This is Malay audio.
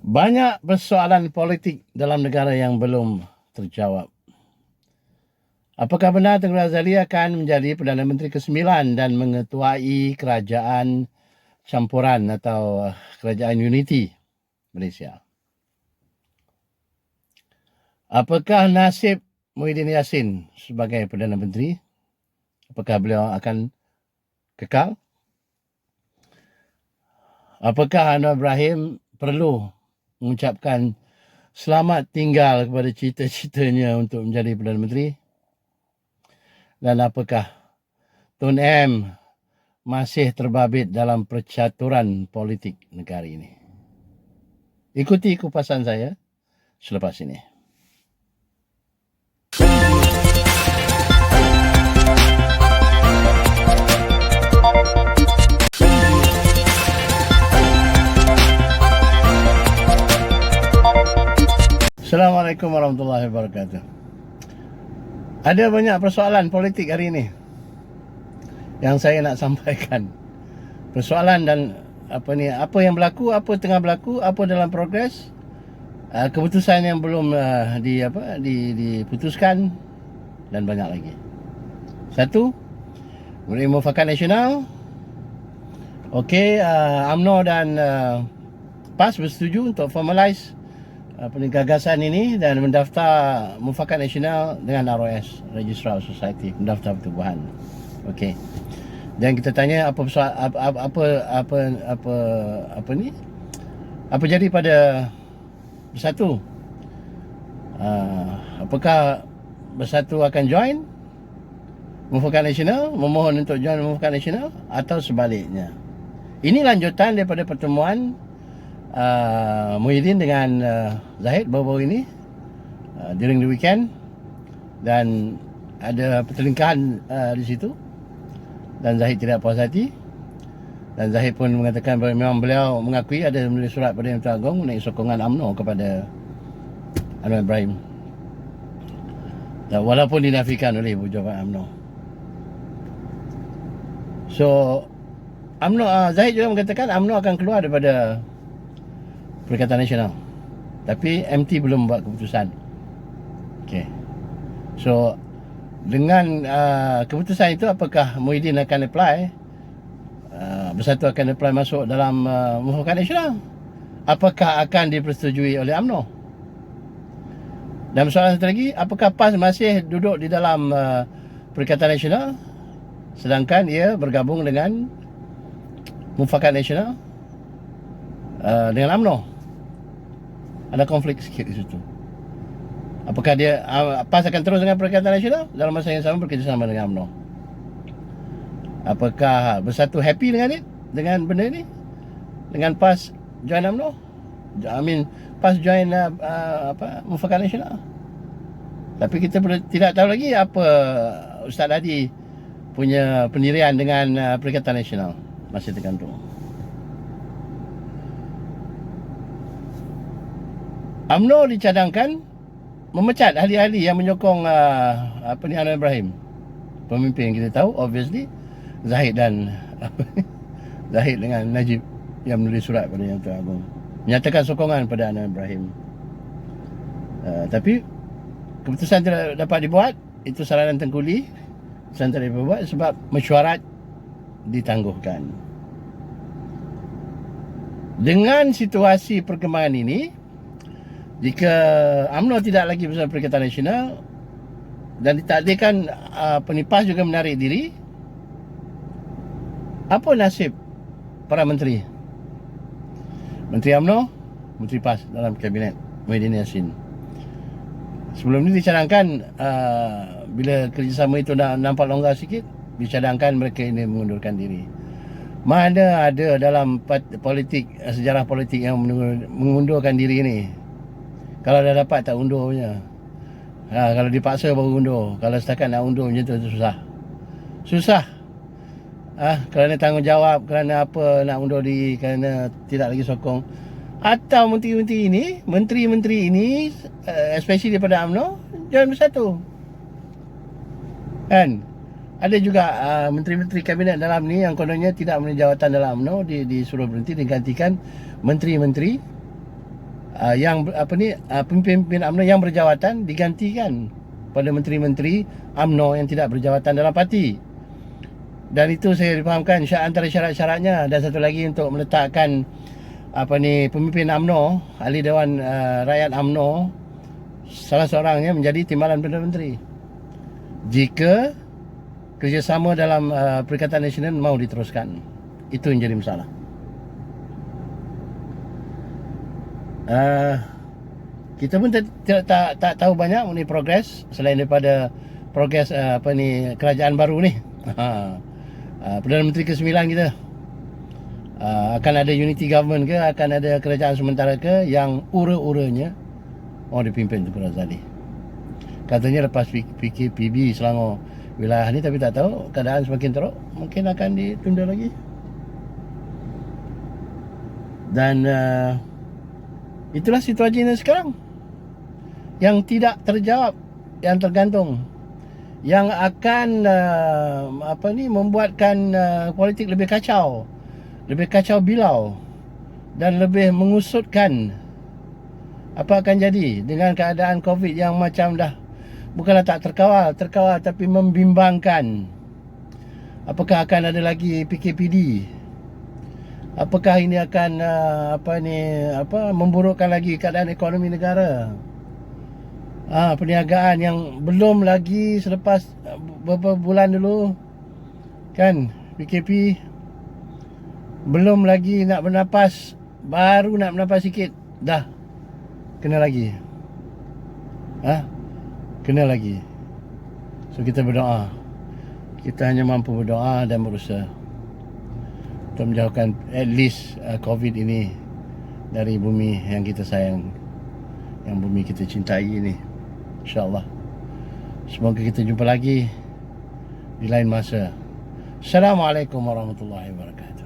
Banyak persoalan politik dalam negara yang belum terjawab. Apakah benar Tengku Razali akan menjadi Perdana Menteri ke-9 dan mengetuai kerajaan campuran atau kerajaan unity Malaysia? Apakah nasib Muhyiddin Yassin sebagai Perdana Menteri? Apakah beliau akan kekal? Apakah Anwar Ibrahim perlu mengucapkan selamat tinggal kepada cita-citanya untuk menjadi Perdana Menteri? Dan apakah Tun M masih terbabit dalam percaturan politik negara ini? Ikuti kupasan saya selepas ini. Assalamualaikum warahmatullahi wabarakatuh. Ada banyak persoalan politik hari ini yang saya nak sampaikan. Persoalan dan apa yang berlaku, apa tengah berlaku, apa dalam progres, keputusan yang belum diputuskan dan banyak lagi. Satu, mengenai Mufakat Nasional. Okey, UMNO dan PAS bersetuju untuk formalize gagasan ini dan mendaftar Mufakat Nasional dengan ROS, Registrar of Society, mendaftar pertubuhan. Okey. Dan kita tanya apa jadi pada Bersatu? Apakah Bersatu akan join Mufakat Nasional, memohon untuk join Mufakat Nasional atau sebaliknya? Ini lanjutan daripada pertemuan Muhyiddin dengan Zahid baru-baru ini during the weekend, dan ada pertelingkahan di situ, dan Zahid tidak puas hati, dan Zahid pun mengatakan bahawa memang beliau mengakui ada menulis surat pada Yang Tuan Agong mengenai sokongan UMNO kepada Anwar Ibrahim, dan walaupun dinafikan oleh Ibu Jawapan UMNO. So UMNO, Zahid juga mengatakan UMNO akan keluar daripada Perikatan Nasional, tapi MT belum buat keputusan. Okey. So dengan keputusan itu, apakah Muhyiddin akan apply, Bersatu akan apply masuk dalam Mufakat Nasional? Apakah akan dipersetujui oleh UMNO? Dan soalan satu lagi, apakah PAS masih duduk di dalam Perikatan Nasional sedangkan ia bergabung dengan Mufakat Nasional dengan UMNO? Ada konflik sikit di situ. Apakah dia PAS akan terus dengan Perikatan Nasional dalam masa yang sama bekerjasama dengan UMNO? Apakah Bersatu happy dengan benda ini, dengan PAS join UMNO? PAS join Mufakat Nasional. Tapi kita tidak tahu lagi apa Ustaz Hadi punya pendirian dengan Perikatan Nasional. Masih tergantung. UMNO dicadangkan memecat ahli-ahli yang menyokong Anwar Ibrahim. Pemimpin yang kita tahu obviously Zahid dan Zahid dengan Najib yang menulis surat pada Yang Tuan Agong menyatakan sokongan pada Anwar Ibrahim. Tapi keputusan tidak dapat dibuat. Itu saranan Tengku Lee. Keputusan tidak dapat dibuat sebab mesyuarat ditangguhkan. Dengan situasi perkembangan ini, jika UMNO tidak lagi bersama Perikatan Nasional dan ditakdirkan PAS juga menarik diri, apa nasib para menteri? Menteri UMNO, Menteri PAS dalam Kabinet Muhyiddin Yassin. Sebelum ini dicadangkan bila kerjasama itu nampak longgar sikit, dicadangkan mereka ini mengundurkan diri. Mana ada dalam politik, sejarah politik yang mengundurkan diri ini? Kalau dah dapat tak undur punya. Kalau dipaksa baru undur. Kalau setakat nak undur macam tu susah. Susah. Kerana tanggungjawab, kerana apa nak undur diri, kerana tidak lagi sokong. Atau menteri-menteri ini, especially daripada UMNO, join Bersatu. Kan? Ada juga menteri-menteri kabinet dalam ni yang kononnya tidak mempunyai jawatan dalam UMNO, disuruh berhenti, digantikan menteri-menteri pemimpin UMNO yang berjawatan digantikan pada menteri-menteri UMNO yang tidak berjawatan dalam parti. Dan itu saya difahamkan antara syarat-syaratnya. Dan satu lagi untuk meletakkan pemimpin UMNO, ahli Dewan Rakyat UMNO, salah seorangnya menjadi timbalan Perdana Menteri jika kerjasama dalam Perikatan Nasional mau diteruskan. Itu yang jadi masalah. Kita pun tak tahu banyak mengenai progres selain daripada progres kerajaan baru ni. Perdana Menteri ke-9 kita. Akan ada unity government ke, akan ada kerajaan sementara ke, yang ura-uranya dipimpin Tun Razali. Katanya lepas PKPB Selangor wilayah ni, tapi tak tahu keadaan semakin teruk, mungkin akan ditunda lagi. Dan itulah situasinya sekarang, yang tidak terjawab, yang tergantung, yang akan membuatkan politik lebih kacau bilau, dan lebih mengusutkan apa akan jadi dengan keadaan COVID yang macam dah bukanlah tak terkawal tapi membimbangkan. Apakah akan ada lagi PKPD? Apakah ini akan memburukkan lagi keadaan ekonomi negara? Perniagaan yang belum lagi selepas beberapa bulan dulu kan PKP, belum lagi nak bernapas, baru nak bernapas sikit dah kena lagi. Kena lagi. So kita berdoa. Kita hanya mampu berdoa dan berusaha untuk menjauhkan at least COVID ini dari bumi yang kita sayang, yang bumi kita cintai ini, InsyaAllah. Semoga kita jumpa lagi di lain masa. Assalamualaikum warahmatullahi wabarakatuh.